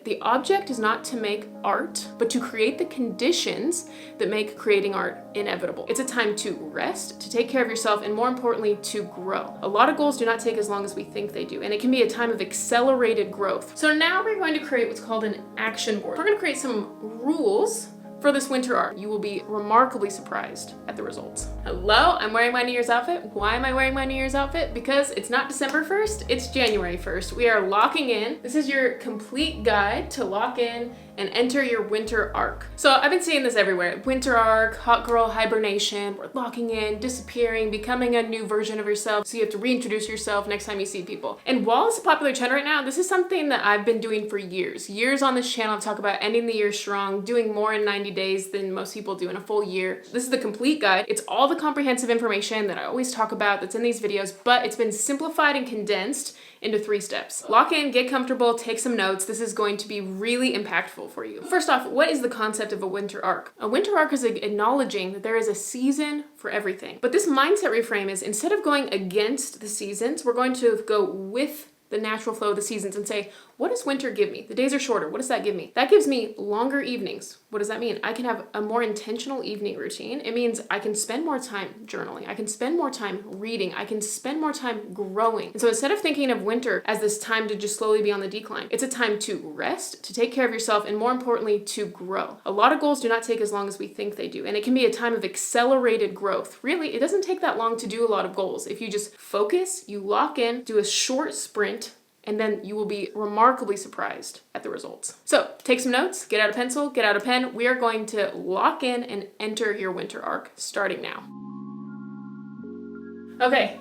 The object is not to make art, but to create the conditions that make creating art inevitable. It's a time to rest, to take care of yourself, and more importantly, to grow. A lot of goals do not take as long as we think they do, and it can be a time of accelerated growth. So now we're going to create what's called an action board. We're going to create some rules for this winter art. You will be remarkably surprised at the results. Hello, I'm wearing my New Year's outfit. Why am I wearing my New Year's outfit? Because it's not December 1st, it's January 1st. We are locking in. This is your complete guide to lock in and enter your winter arc. So I've been seeing this everywhere. Winter arc, hot girl hibernation, we're locking in, disappearing, becoming a new version of yourself. So you have to reintroduce yourself next time you see people. And while it's a popular trend right now, this is something that I've been doing for years. Years on this channel, I've talked about ending the year strong, doing more in 90 days than most people do in a full year. This is the complete guide. It's all the comprehensive information that I always talk about that's in these videos, but it's been simplified and condensed into 3 steps. Lock in, get comfortable, take some notes. This is going to be really impactful for you. First off, what is the concept of a winter arc? A winter arc is acknowledging that there is a season for everything. But this mindset reframe is, instead of going against the seasons, we're going to go with the natural flow of the seasons and say, what does winter give me? The days are shorter. What does that give me? That gives me longer evenings. What does that mean? I can have a more intentional evening routine. It means I can spend more time journaling. I can spend more time reading. I can spend more time growing. And so instead of thinking of winter as this time to just slowly be on the decline, it's a time to rest, to take care of yourself, and more importantly, to grow. A lot of goals do not take as long as we think they do. And it can be a time of accelerated growth. Really, it doesn't take that long to do a lot of goals. If you just focus, you lock in, do a short sprint, and then you will be remarkably surprised at the results. So take some notes, get out a pencil, get out a pen. We are going to lock in and enter your winter arc starting now. Okay,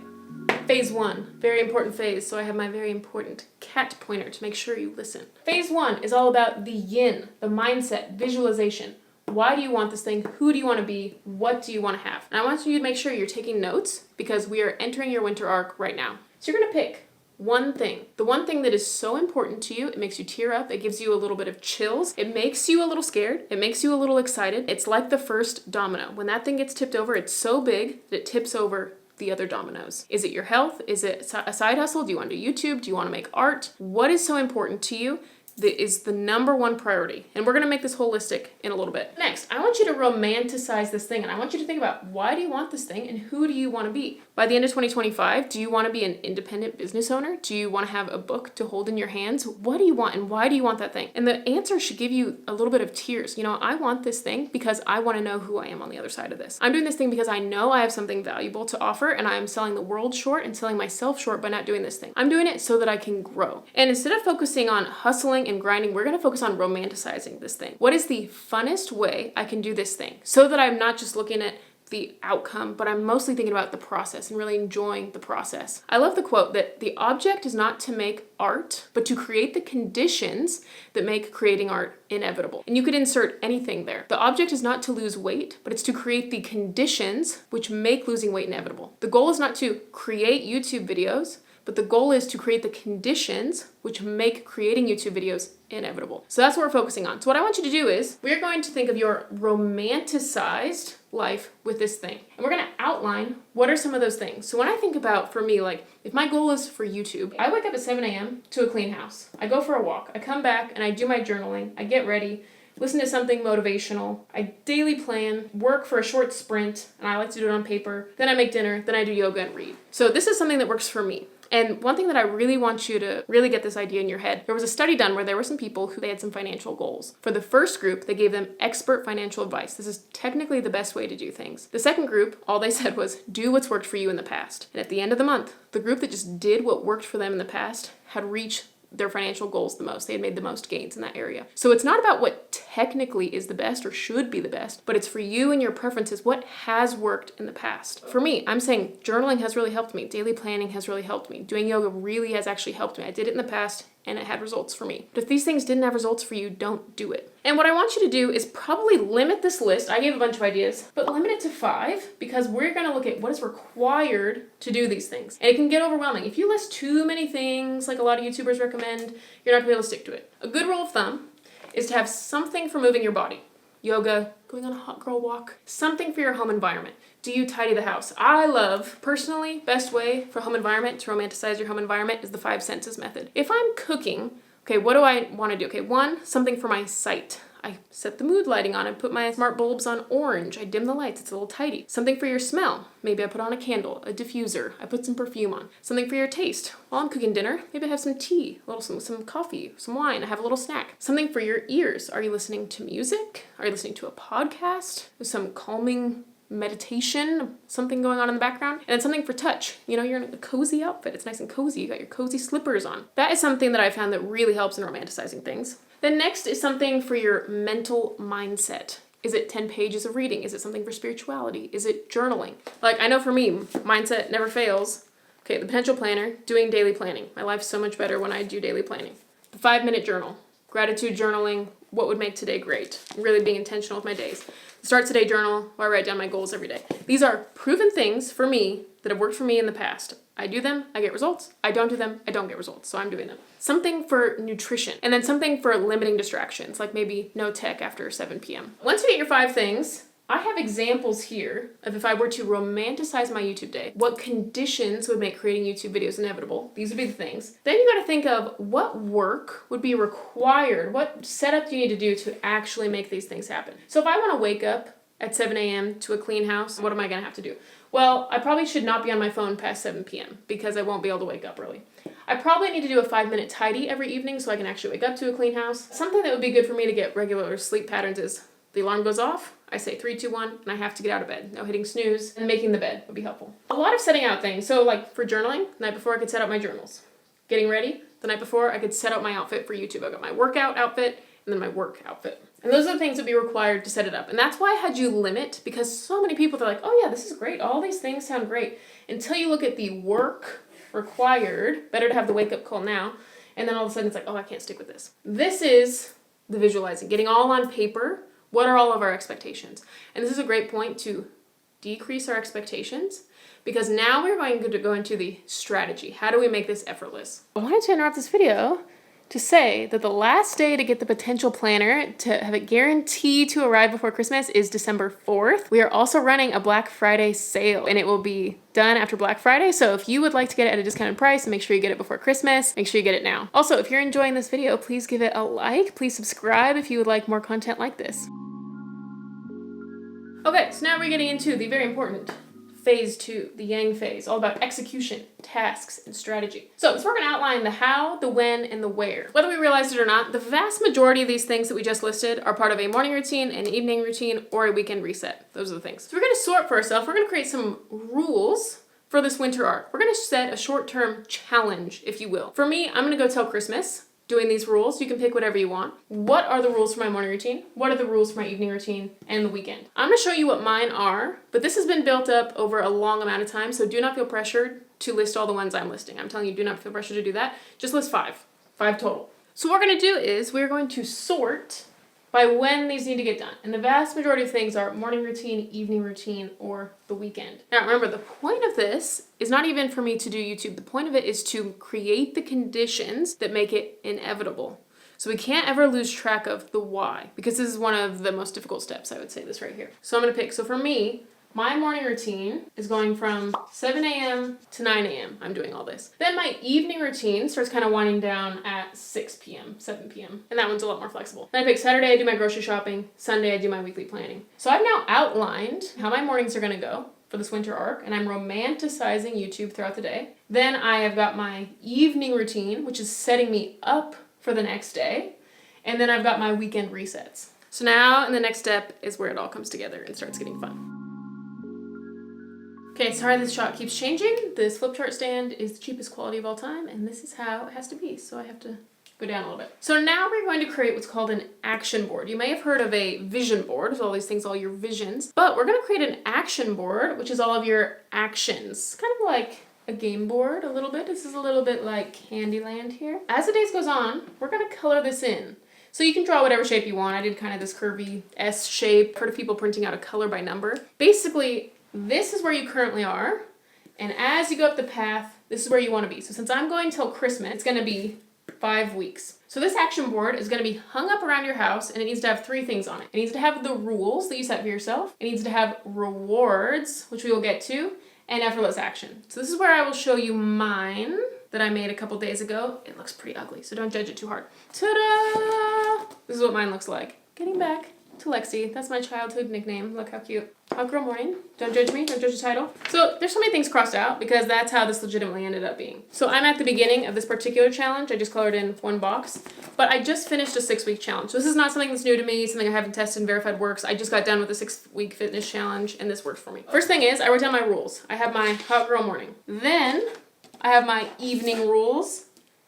phase 1, very important phase. So I have my very important cat pointer to make sure you listen. Phase 1 is all about the yin, the mindset, visualization. Why do you want this thing? Who do you want to be? What do you want to have? And I want you to make sure you're taking notes because we are entering your winter arc right now. So you're going to pick one thing. The one thing that is so important to you, it makes you tear up, it gives you a little bit of chills, it makes you a little scared, it makes you a little excited. It's like the first domino. When that thing gets tipped over, it's so big that it tips over the other dominoes. Is it your health? Is it a side hustle? Do you want to do YouTube? Do you want to make art? What is so important to you that is the number one priority? And we're going to make this holistic in a little bit. Next, I want you to romanticize this thing, and I want you to think about, why do you want this thing and who do you want to be? By the end of 2025, do you want to be an independent business owner? Do you want to have a book to hold in your hands? What do you want and why do you want that thing? And the answer should give you a little bit of tears. You know, I want this thing because I want to know who I am on the other side of this. I'm doing this thing because I know I have something valuable to offer, and I am selling the world short and selling myself short by not doing this thing. I'm doing it so that I can grow. And instead of focusing on hustling and grinding, we're going to focus on romanticizing this thing. What is the funnest way I can do this thing so that I'm not just looking at the outcome, but I'm mostly thinking about the process and really enjoying the process. I love the quote that the object is not to make art, but to create the conditions that make creating art inevitable. And you could insert anything there. The object is not to lose weight, but it's to create the conditions which make losing weight inevitable. The goal is not to create YouTube videos, but the goal is to create the conditions which make creating YouTube videos inevitable. So that's what we're focusing on. So what I want you to do is, we're going to think of your romanticized life with this thing. And we're going to outline what are some of those things. So when I think about, for me, like if my goal is for YouTube, I wake up at 7 a.m. to a clean house. I go for a walk. I come back and I do my journaling. I get ready, listen to something motivational. I daily plan, work for a short sprint, and I like to do it on paper. Then I make dinner, then I do yoga and read. So this is something that works for me. And one thing that I really want you to really get this idea in your head, there was a study done where there were some people who they had some financial goals. For the first group, they gave them expert financial advice. This is technically the best way to do things. The second group, all they said was, do what's worked for you in the past. And at the end of the month, the group that just did what worked for them in the past had reached their financial goals the most. They had made the most gains in that area. So it's not about what technically is the best or should be the best, but it's for you and your preferences, what has worked in the past. For me, I'm saying journaling has really helped me. Daily planning has really helped me. Doing yoga really has actually helped me. I did it in the past and it had results for me. But if these things didn't have results for you, don't do it. And what I want you to do is probably limit this list. I gave a bunch of ideas, but limit it to 5 because we're going to look at what is required to do these things. And it can get overwhelming. If you list too many things, like a lot of YouTubers recommend, you're not going to be able to stick to it. A good rule of thumb is to have something for moving your body. Yoga, going on a hot girl walk, something for your home environment. Do you tidy the house? I love, personally, best way for home environment to romanticize your home environment is the 5 senses method. If I'm cooking, Okay, what do I want to do? Okay, one, something for my sight. I set the mood lighting on. I put my smart bulbs on orange. I dim the lights. It's a little tidy. Something for your smell. Maybe I put on a candle, a diffuser. I put some perfume on. Something for your taste. While I'm cooking dinner, maybe I have some tea, some coffee, some wine. I have a little snack. Something for your ears. Are you listening to music? Are you listening to a podcast? Some calming meditation, something going on in the background. And then something for touch. You know, you're in a cozy outfit. It's nice and cozy. You got your cozy slippers on. That is something that I found that really helps in romanticizing things. Then next is something for your mental mindset. Is it 10 pages of reading? Is it something for spirituality? Is it journaling? Like, I know for me, mindset never fails. Okay, the potential planner, doing daily planning. My life's so much better when I do daily planning. The 5-minute journal, gratitude journaling, what would make today great? Really being intentional with my days. The start today journal, where I write down my goals every day. These are proven things for me that have worked for me in the past. I do them, I get results. I don't do them, I don't get results. So I'm doing them. Something for nutrition, and then something for limiting distractions, like maybe no tech after 7 p.m. Once you get your 5 things, I have examples here of if I were to romanticize my YouTube day, what conditions would make creating YouTube videos inevitable. These would be the things. Then you got to think of what work would be required, what setup do you need to do to actually make these things happen. So if I want to wake up at 7 a.m. to a clean house, what am I going to have to do? Well, I probably should not be on my phone past 7 p.m. because I won't be able to wake up early. I probably need to do a 5-minute tidy every evening so I can actually wake up to a clean house. Something that would be good for me to get regular sleep patterns is the alarm goes off, I say 3, 2, 1, and I have to get out of bed. No hitting snooze, and making the bed would be helpful. A lot of setting out things. So like for journaling, the night before I could set out my journals. Getting ready, the night before I could set out my outfit for YouTube. I got my workout outfit and then my work outfit. And those are the things that would be required to set it up. And that's why I had you limit, because so many people, they're like, oh yeah, this is great. All these things sound great. Until you look at the work required, better to have the wake up call now. And then all of a sudden it's like, oh, I can't stick with this. This is the visualizing, getting all on paper. What are all of our expectations? And this is a great point to decrease our expectations, because now we're going to go into the strategy. How do we make this effortless? I wanted to interrupt this video to say that the last day to get the potential planner to have it guaranteed to arrive before Christmas is December 4th. We are also running a Black Friday sale, and it will be done after Black Friday. So if you would like to get it at a discounted price, make sure you get it before Christmas. Make sure you get it now. Also, if you're enjoying this video, please give it a like. Please subscribe if you would like more content like this. Okay, so now we're getting into the very important phase 2, the Yang phase, all about execution, tasks, and strategy. So we're going to outline the how, the when, and the where. Whether we realize it or not, the vast majority of these things that we just listed are part of a morning routine, an evening routine, or a weekend reset. Those are the things. So we're going to sort for ourselves. We're going to create some rules for this winter arc. We're going to set a short-term challenge, if you will. For me, I'm going to go till Christmas doing these rules. You can pick whatever you want. What are the rules for my morning routine? What are the rules for my evening routine and the weekend? I'm gonna show you what mine are, but this has been built up over a long amount of time, so do not feel pressured to list all the ones I'm listing. I'm telling you, do not feel pressured to do that. Just list 5 total. So what we're gonna do is we're going to sort by when these need to get done. And the vast majority of things are morning routine, evening routine, or the weekend. Now remember, the point of this is not even for me to do YouTube. The point of it is to create the conditions that make it inevitable. So we can't ever lose track of the why, because this is one of the most difficult steps, I would say this right here. So I'm gonna pick, so for me, my morning routine is going from 7 a.m. to 9 a.m. I'm doing all this. Then my evening routine starts kind of winding down at 6 p.m., 7 p.m. And that one's a lot more flexible. Then I pick Saturday, I do my grocery shopping. Sunday, I do my weekly planning. So I've now outlined how my mornings are going to go for this winter arc, and I'm romanticizing YouTube throughout the day. Then I have got my evening routine, which is setting me up for the next day. And then I've got my weekend resets. So now, and the next step is where it all comes together and starts getting fun. Okay, sorry this shot keeps changing. This flip chart stand is the cheapest quality of all time, and this is how it has to be, so I have to go down a little bit. So now we're going to create what's called an action board. You may have heard of a vision board, so all these things, all your visions, but we're gonna create an action board, which is all of your actions. Kind of like a game board a little bit. This is a little bit like Candyland here. As the days goes on, we're gonna color this in. So you can draw whatever shape you want. I did kind of this curvy S shape. Heard of people printing out a color by number. Basically, this is where you currently are, and as you go up the path, this is where you want to be. So since I'm going till Christmas, it's going to be 5 weeks. So this action board is going to be hung up around your house, and it needs to have 3 things on it. It needs to have the rules that you set for yourself. It needs to have rewards, which we will get to, and effortless action. So this is where I will show you mine. that I made a couple days ago. It looks pretty ugly, so don't judge it too hard. Ta-da! This is what mine looks like. Getting back to Lexi. That's my childhood nickname. Look how cute. Hot Girl Morning. Don't judge me. Don't judge the title. So there's so many things crossed out because that's how this legitimately ended up being. So I'm at the beginning of this particular challenge. I just colored in one box. But I just finished a 6-week challenge. So this is not something that's new to me, something I haven't tested and verified works. I just got done with a 6-week fitness challenge and this works for me. First thing is I wrote down my rules. I have my Hot Girl Morning. Then I have my evening rules.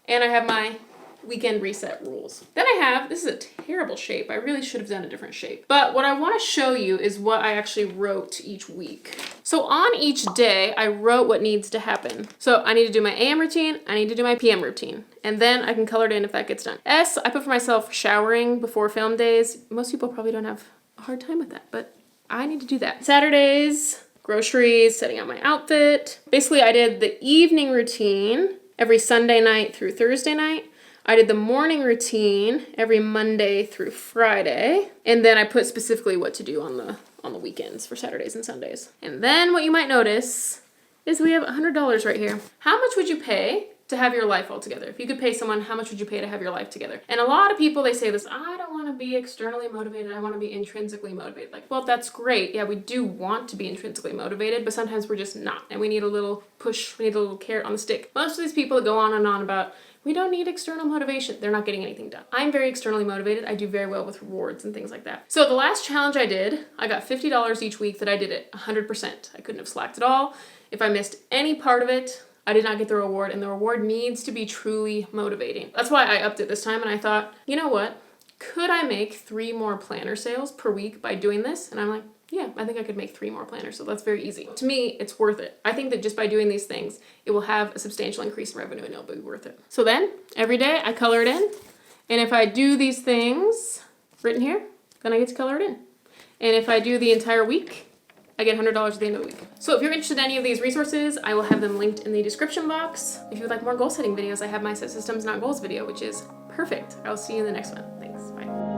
And I have my weekend reset rules. Then I have, this is a terrible shape. I really should have done a different shape. But what I want to show you is what I actually wrote each week. So on each day, I wrote what needs to happen. So I need to do my AM routine, I need to do my PM routine, and then I can color it in if that gets done. S, I put for myself showering before film days. Most people probably don't have a hard time with that, but I need to do that. Saturdays, groceries, setting out my outfit. Basically, I did the evening routine every Sunday night through Thursday night. I did the morning routine every Monday through Friday, and then I put specifically what to do on the weekends for Saturdays and Sundays. And then what you might notice is we have $100 right here. How much would you pay to have your life all together? If you could pay someone, how much would you pay to have your life together? And a lot of people, they say this, I don't want to be externally motivated, I want to be intrinsically motivated. Like, well, that's great. Yeah, we do want to be intrinsically motivated, but sometimes we're just not. And we need a little push, we need a little carrot on the stick. Most of these people that go on and on about, we don't need external motivation, they're not getting anything done. I'm very externally motivated. I do very well with rewards and things like that. So the last challenge I did, I got $50 each week that I did it 100%. I couldn't have slacked at all. If I missed any part of it, I did not get the reward, and the reward needs to be truly motivating. That's why I upped it this time, and I thought, you know what? Could I make 3 more planner sales per week by doing this? And I'm like, yeah, I think I could make 3 more planners, so that's very easy. To me, it's worth it. I think that just by doing these things, it will have a substantial increase in revenue and it'll be worth it. So then, every day I color it in, and if I do these things written here, then I get to color it in. And if I do the entire week, I get $100 at the end of the week. So if you're interested in any of these resources, I will have them linked in the description box. If you would like more goal setting videos, I have my Set Systems Not Goals video, which is perfect. I'll see you in the next one. Thanks, bye.